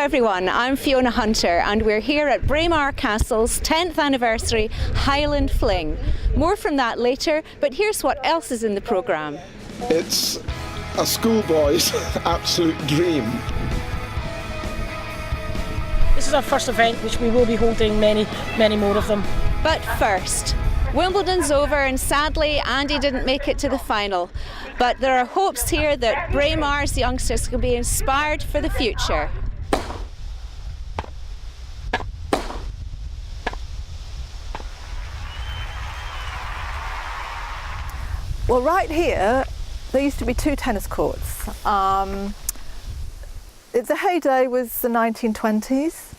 everyone, I'm Fiona Hunter and we're here at Braemar Castle's 10th anniversary Highland Fling. More from that later, but here's what else is in the programme. It's a schoolboy's absolute dream. This is our first event, which we will be holding many more of them. But first, Wimbledon's over and sadly Andy didn't make it to the final. But there are hopes here that Braemar's youngsters can be inspired for the future. Well, right here, there used to be 2 tennis courts. The heyday was the 1920s,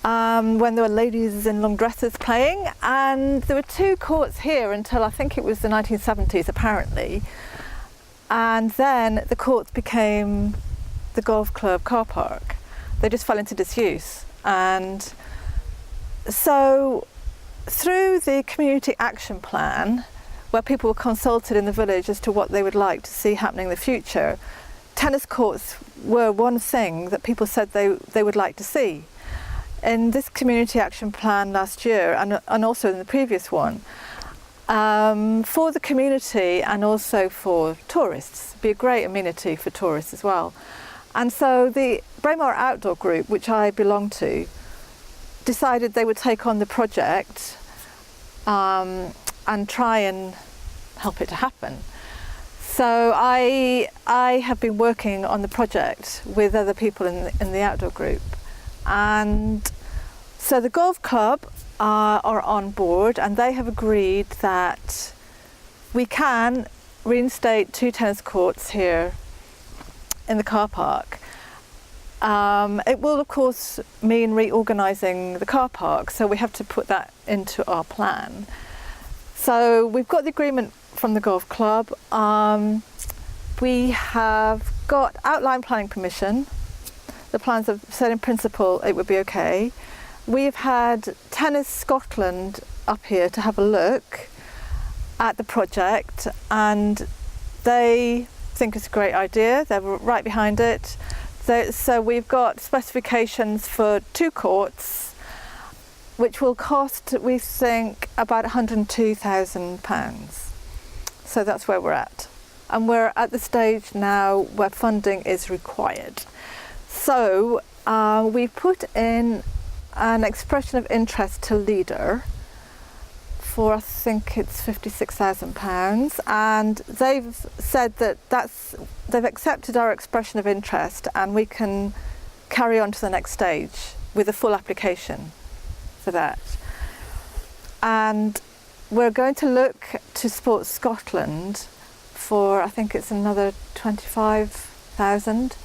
when there were ladies in long dresses playing, and there were 2 courts here until I think it was the 1970s, apparently. And then the courts became the golf club car park. They just fell into disuse. And so through the community action plan, where people were consulted in the village as to what they would like to see happening in the future, tennis courts were one thing that people said they would like to see. In this community action plan last year, and also in the previous one, for the community and also for tourists, it'd be a great amenity for tourists as well. And so the Braemar Outdoor Group, which I belong to, decided they would take on the project and try and help it to happen. So I have been working on the project with other people in the outdoor group, and so the golf club are on board, and they have agreed that we can reinstate 2 tennis courts here in the car park. It will of course mean reorganising the car park, so we have to put that into our plan. So we've got the agreement from the golf club. We have got outline planning permission. The plans have said in principle it would be okay. We've had Tennis Scotland up here to have a look at the project, and they think it's a great idea. They're right behind it. So we've got specifications for 2 courts, which will cost, we think, about £102,000. So that's where we're at. And we're at the stage now where funding is required. So we've put in an expression of interest to Leader for, I think it's £56,000, and they've said that they've accepted our expression of interest, and we can carry on to the next stage with a full application for that. And we're going to look to Sports Scotland for, I think it's another 25,000,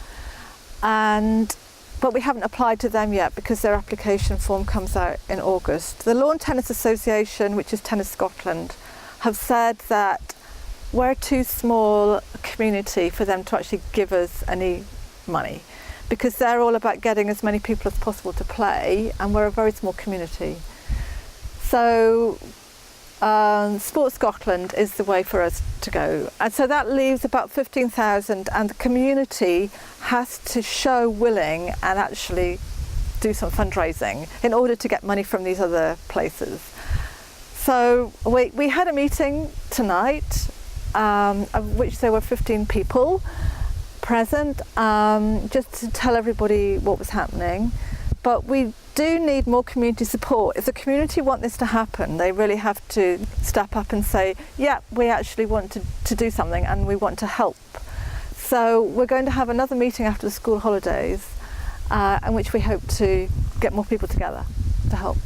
but we haven't applied to them yet because their application form comes out in August. The Lawn Tennis Association, which is Tennis Scotland, have said that we're too small a community for them to actually give us any money, because they're all about getting as many people as possible to play, and we're a very small community. So Sports Scotland is the way for us to go. And so that leaves about 15,000, and the community has to show willing and actually do some fundraising in order to get money from these other places. So we had a meeting tonight, of which there were 15 people present, just to tell everybody what was happening. But we do need more community support. If the community want this to happen, they really have to step up and say, yeah, we actually want to do something and we want to help. So we're going to have another meeting after the school holidays, in which we hope to get more people together to help.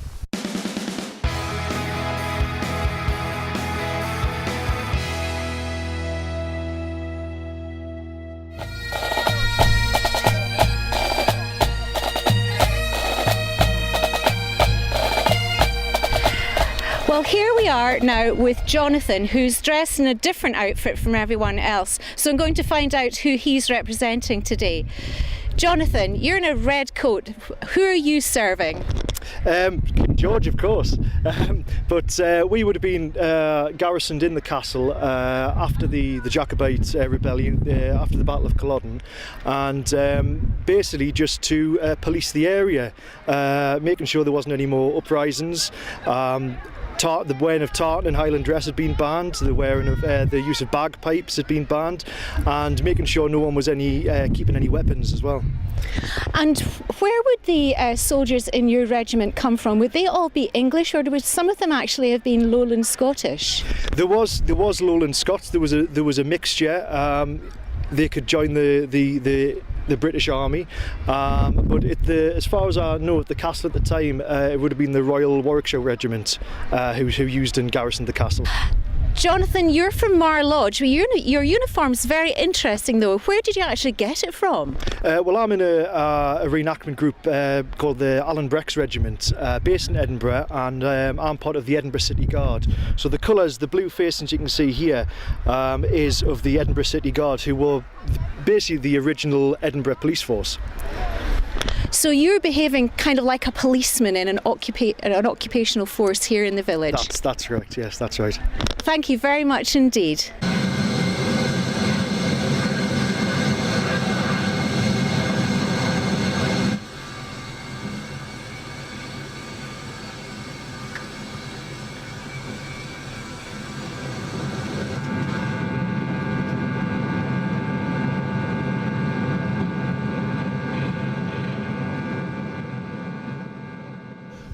Well, here we are now with Jonathan, who's dressed in a different outfit from everyone else. So I'm going to find out who he's representing today. Jonathan, you're in a red coat. Who are you serving? King George, of course. But we would have been garrisoned in the castle after the Jacobite rebellion, after the Battle of Culloden, and basically just to police the area, making sure there wasn't any more uprisings. The wearing of tartan and Highland dress had been banned, the wearing of the use of bagpipes had been banned, and making sure no one was keeping any weapons as well. And where would the soldiers in your regiment come from? Would they all be English, or would some of them actually have been Lowland Scottish? There was Lowland Scots. There was a mixture. They could join the British Army, but as far as I know, at the castle at the time, it would have been the Royal Warwickshire Regiment who used and garrisoned the castle. Jonathan, you're from Mar Lodge. Your uniform's very interesting, though. Where did you actually get it from? Well, I'm in a reenactment group called the Alan Breck's Regiment, based in Edinburgh, and I'm part of the Edinburgh City Guard. So the colours, the blue facings you can see here, is of the Edinburgh City Guard, who were basically the original Edinburgh police force. So you're behaving kind of like a policeman in an occupational force here in the village? That's correct, yes, that's right. Thank you very much indeed.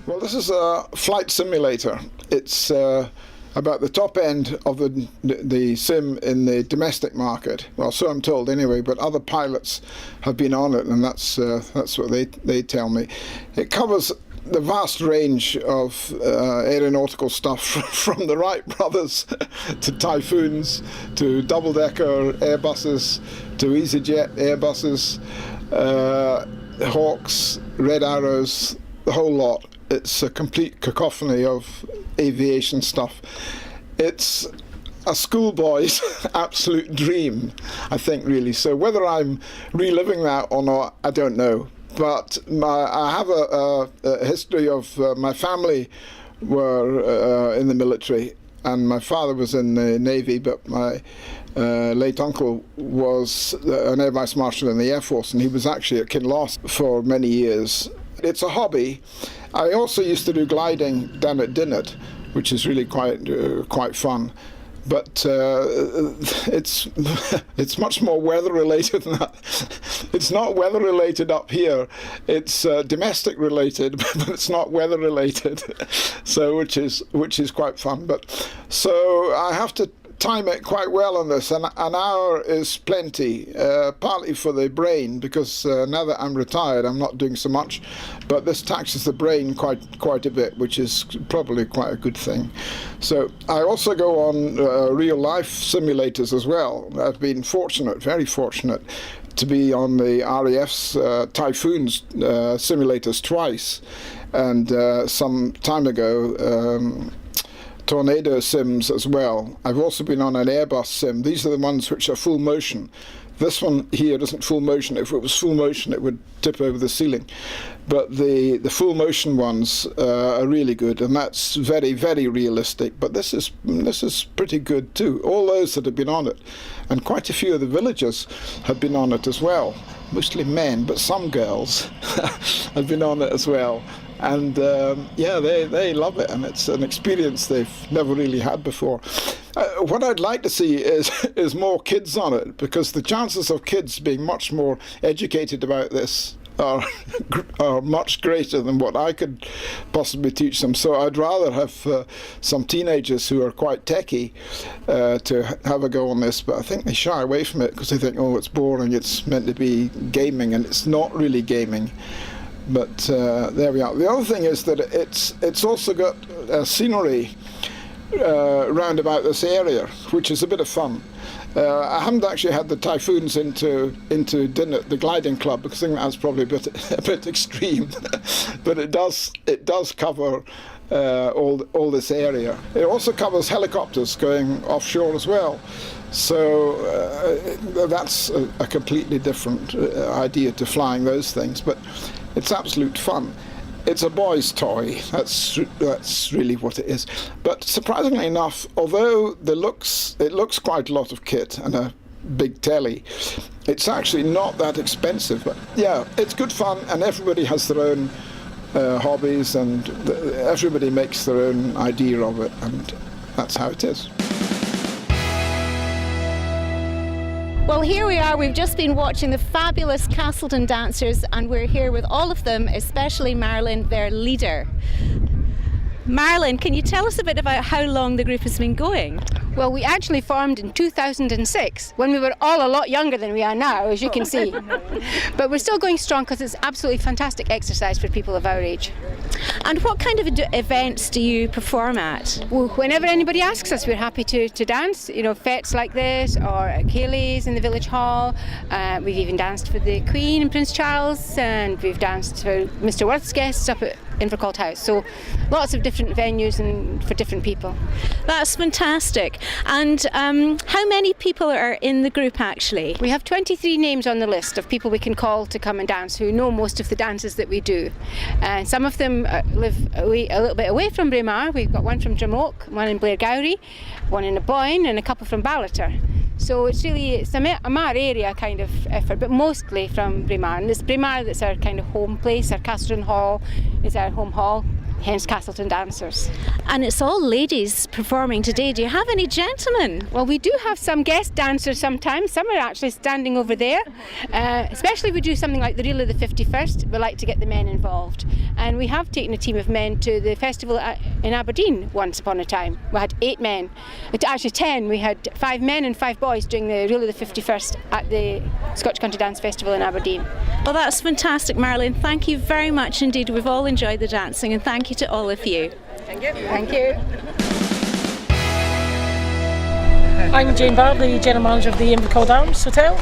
Well, this is a flight simulator. It's about the top end of the sim in the domestic market. Well, so I'm told anyway, but other pilots have been on it, and that's what they tell me. It covers the vast range of aeronautical stuff from the Wright brothers to Typhoons to double-decker Airbuses to EasyJet Airbuses, Hawks, Red Arrows, the whole lot. It's a complete cacophony of aviation stuff. It's a schoolboy's absolute dream, I think, really. So whether I'm reliving that or not, I don't know. But I have a history of my family were in the military, and my father was in the Navy, but my late uncle was an Air Vice Marshal in the Air Force, and he was actually at Kinloss for many years. It's a hobby. I also used to do gliding down at Dinnet, which is really quite fun. But it's much more weather related than that. It's not weather related up here. It's domestic related, but it's not weather related. So which is quite fun. But so I have to time it quite well on this, and an hour is plenty, partly for the brain, because now that I'm retired I'm not doing so much, but this taxes the brain quite a bit, which is probably quite a good thing. So I also go on real life simulators as well. I've been fortunate, very fortunate, to be on the RAF's Typhoons simulators twice, and some time ago Tornado sims as well. I've also been on an Airbus sim. These are the ones which are full motion. This one here isn't full motion. If it was full motion, it would tip over the ceiling. But the full motion ones are really good, and that's very, very realistic. But this is pretty good too. All those that have been on it, and quite a few of the villagers have been on it as well. Mostly men, but some girls have been on it as well. And yeah, they love it, and it's an experience they've never really had before. What I'd like to see is more kids on it, because the chances of kids being much more educated about this are much greater than what I could possibly teach them. So I'd rather have some teenagers who are quite techie to have a go on this, but I think they shy away from it because they think, oh, it's boring, it's meant to be gaming, and it's not really gaming. But there we are. The other thing is that it's also got scenery round about this area, which is a bit of fun. I haven't actually had the Typhoons into Dinnet, the gliding club, because I think that's probably a bit extreme. But it does cover all this area. It also covers helicopters going offshore as well. So that's a completely different idea to flying those things. But it's absolute fun. it's a boy's toy. That's really what it is. But surprisingly enough, although it looks quite a lot of kit and a big telly, it's actually not that expensive. But yeah, it's good fun, and everybody has their own hobbies, and everybody makes their own idea of it, and that's how it is. Well, here we are. We've just been watching the fabulous Castleton dancers, and we're here with all of them, especially Marilyn, their leader. Marilyn, can you tell us a bit about how long the group has been going? Well, we actually formed in 2006 when we were all a lot younger than we are now, as you can see. But we're still going strong because it's absolutely fantastic exercise for people of our age. And what kind of events do you perform at? Well, whenever anybody asks us, we're happy to dance. You know, fetes like this, or at Cayley's in the village hall. We've even danced for the Queen and Prince Charles, and we've danced for Mr. Worth's guests up at Invercourt House. So lots of different venues and for different people. That's fantastic. And how many people are in the group actually? We have 23 names on the list of people we can call to come and dance who know most of the dances that we do. And some of them live a little bit away from Braemar. We've got one from Drumoak, one in Blairgowrie, one in Aboyne, and a couple from Ballater. So it's a Mar area kind of effort, but mostly from Braemar. And it's Braemar that's our kind of home place. Our Castleton Hall is our home hall, hence Castleton Dancers. And it's all ladies performing today. Do you have any gentlemen? Well, we do have some guest dancers sometimes. Some are actually standing over there. Especially if we do something like the Reel of the 51st, we like to get the men involved. And we have taken a team of men to the festival in Aberdeen once upon a time. We had 8 men. Actually 10. We had 5 men and 5 boys doing the Reel of the 51st at the Scotch Country Dance Festival in Aberdeen. Well, that's fantastic, Marilyn. Thank you very much indeed. We've all enjoyed the dancing, and thank you to all of you. Thank you. Thank you. I'm Jane Barr, the General Manager of the Invercourt Arms Hotel.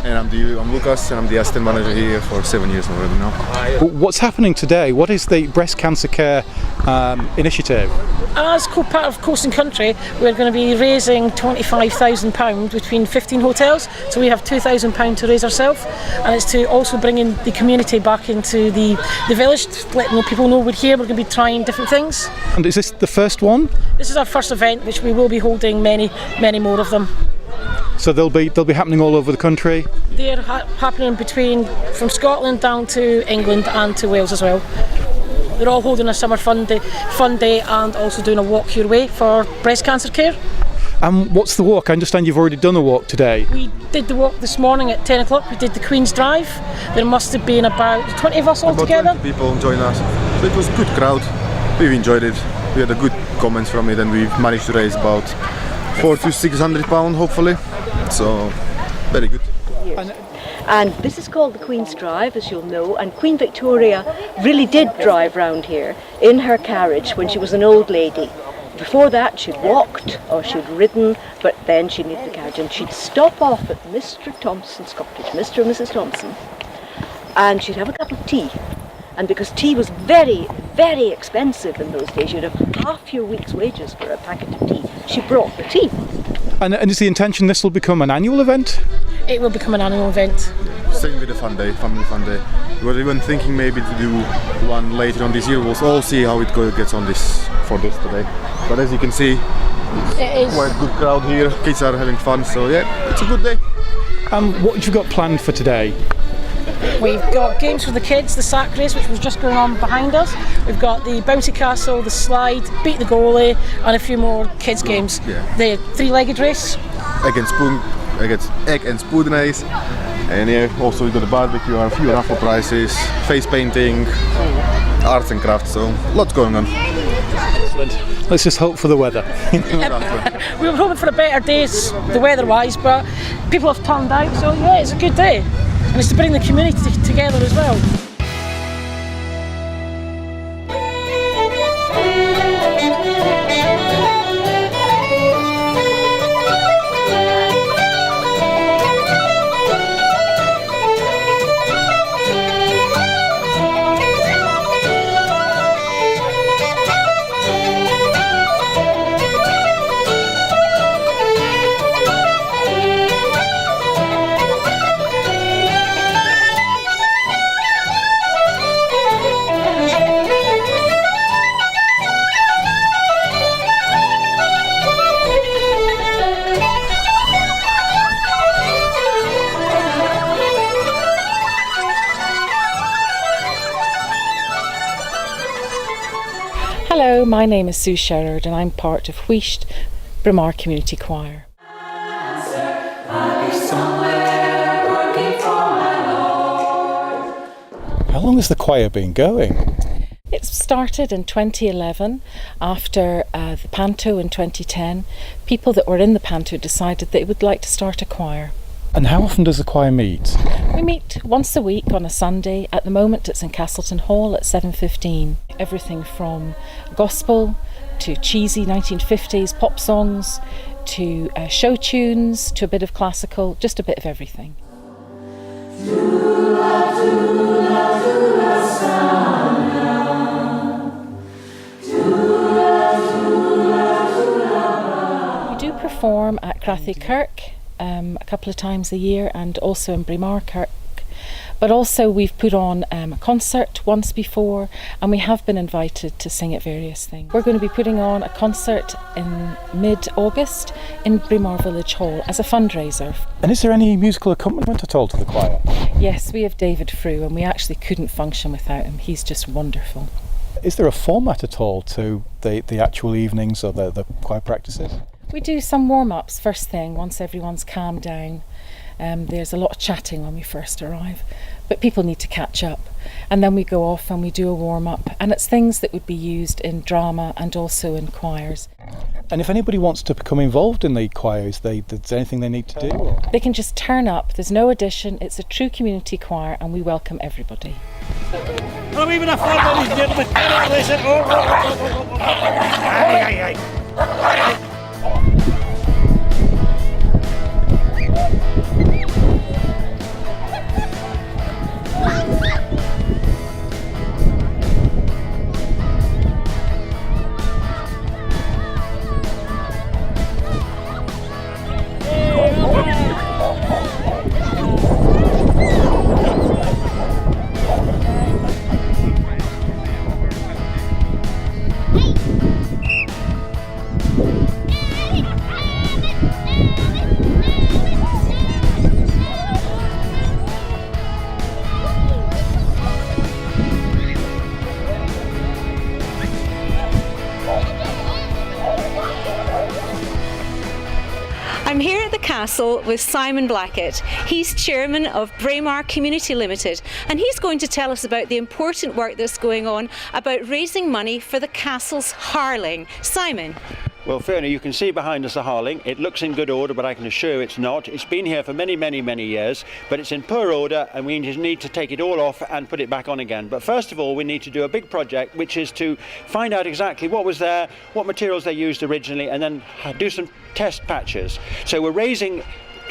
And I'm Lucas, and I'm the assistant manager here for 7 years already now. What's happening today? What is the breast cancer care initiative? As part of Coast and Country, we're going to be raising £25,000 between 15 hotels. So we have £2,000 to raise ourselves, and it's to also bring in the community back into the village, to let people know we're here. We're going to be trying different things. And is this the first one? This is our first event, which we will be holding many more of them. So they'll be happening all over the country? They're happening from Scotland down to England and to Wales as well. They're all holding a summer fun day and also doing a walk your way for breast cancer care. And what's the walk? I understand you've already done a walk today. We did the walk this morning at 10 o'clock. We did the Queen's Drive. There must have been about 20 of us all together. About 20 people joined us. So it was a good crowd. We've enjoyed it. We had a good comments from it, and we've managed to raise about £400 to £600 hopefully. So very good. And this is called the Queen's Drive, as you'll know, and Queen Victoria really did drive round here in her carriage when she was an old lady. Before that she'd walked or she'd ridden, but then she needed the carriage, and she'd stop off at Mr. Thompson's cottage, Mr. and Mrs. Thompson, and she'd have a cup of tea. And because tea was very, very expensive in those days, you'd have half your week's wages for a packet of tea. She brought the tea. And is the intention this will become an annual event? It will become an annual event. Same with the fun day, family fun day. We were even thinking maybe to do one later on this year. We'll all see how it gets on for this today. But as you can see, it's quite a good crowd here. Kids are having fun, so yeah, it's a good day. What have you got planned for today? We've got games for the kids, the sack race, which was just going on behind us. We've got the bouncy castle, the slide, beat the goalie, and a few more kids games. Yeah. The 3-legged race. Egg and spoon race. And yeah, also we got the barbecue, a few raffle prizes, face painting, arts and crafts, so lots going on. Excellent. Let's just hope for the weather. We were hoping for a better day, the weather-wise, but people have turned out, so yeah, it's a good day. And it's to bring the community together as well. Hello, my name is Sue Sherrard and I'm part of Wheesht Braemar Community Choir. How long has the choir been going? It started in 2011 after the Panto in 2010. People that were in the Panto decided they would like to start a choir. And how often does the choir meet? We meet once a week on a Sunday. At the moment it's in Castleton Hall at 7:15. Everything from gospel to cheesy 1950s pop songs to show tunes to a bit of classical, just a bit of everything. We do perform at Crathy Kirk a couple of times a year and also in Braemar Kirk. But also we've put on a concert once before and we have been invited to sing at various things. We're going to be putting on a concert in mid-August in Braemar Village Hall as a fundraiser. And is there any musical accompaniment at all to the choir? Yes, we have David Frew and we actually couldn't function without him. He's just wonderful. Is there a format at all to the actual evenings or the choir practices? We do some warm-ups first thing once everyone's calmed down. There's a lot of chatting when we first arrive, but people need to catch up. And then we go off and we do a warm-up, and it's things that would be used in drama and also in choirs. And if anybody wants to become involved in the choir, is there anything they need to do? Or? They can just turn up. There's no audition. It's a true community choir and we welcome everybody. I'm even a fan of these gentlemen. Listen. I'm here at the castle with Simon Blackett. He's chairman of Braemar Community Limited and he's going to tell us about the important work that's going on about raising money for the castle's harling. Simon. Well, Fiona, you can see behind us a harling. It looks in good order, but I can assure you it's not. It's been here for many, many, many years, but it's in poor order and we just need to take it all off and put it back on again. But first of all, we need to do a big project, which is to find out exactly what was there, what materials they used originally, and then do some test patches. So we're raising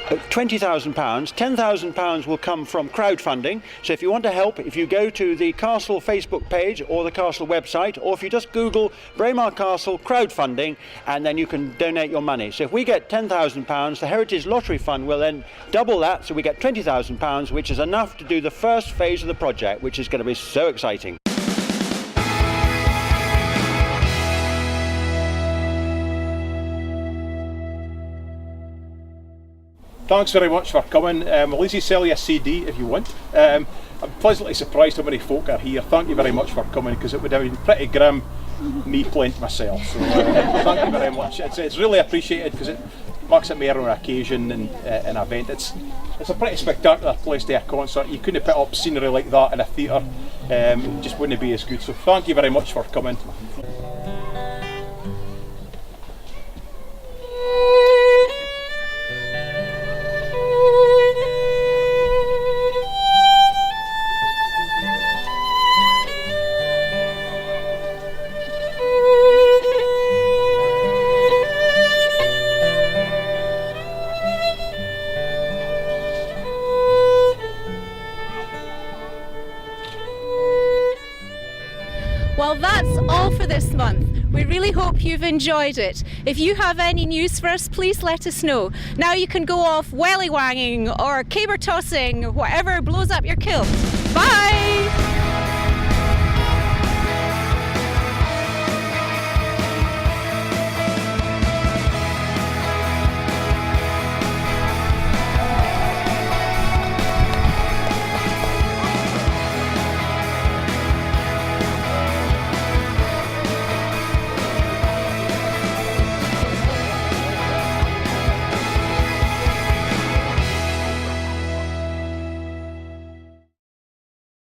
£20,000. £10,000 will come from crowdfunding. So if you want to help, if you go to the Castle Facebook page or the Castle website, or if you just Google Braemar Castle crowdfunding, and then you can donate your money. So if we get £10,000, the Heritage Lottery Fund will then double that, so we get £20,000, which is enough to do the first phase of the project, which is going to be so exciting. Thanks very much for coming. We'll easily sell you a CD if you want. I'm pleasantly surprised how many folk are here. Thank you very much for coming, because it would have been pretty grim me playing to myself. So thank you very much. It's really appreciated because it makes it more of an occasion and an event. It's a pretty spectacular place to have a concert. You couldn't put up scenery like that in a theatre. It just wouldn't be as good. So thank you very much for coming. Well, that's all for this month. We really hope you've enjoyed it. If you have any news for us, please let us know. Now you can go off welly-wanging or caber tossing, whatever blows up your kilt. Bye!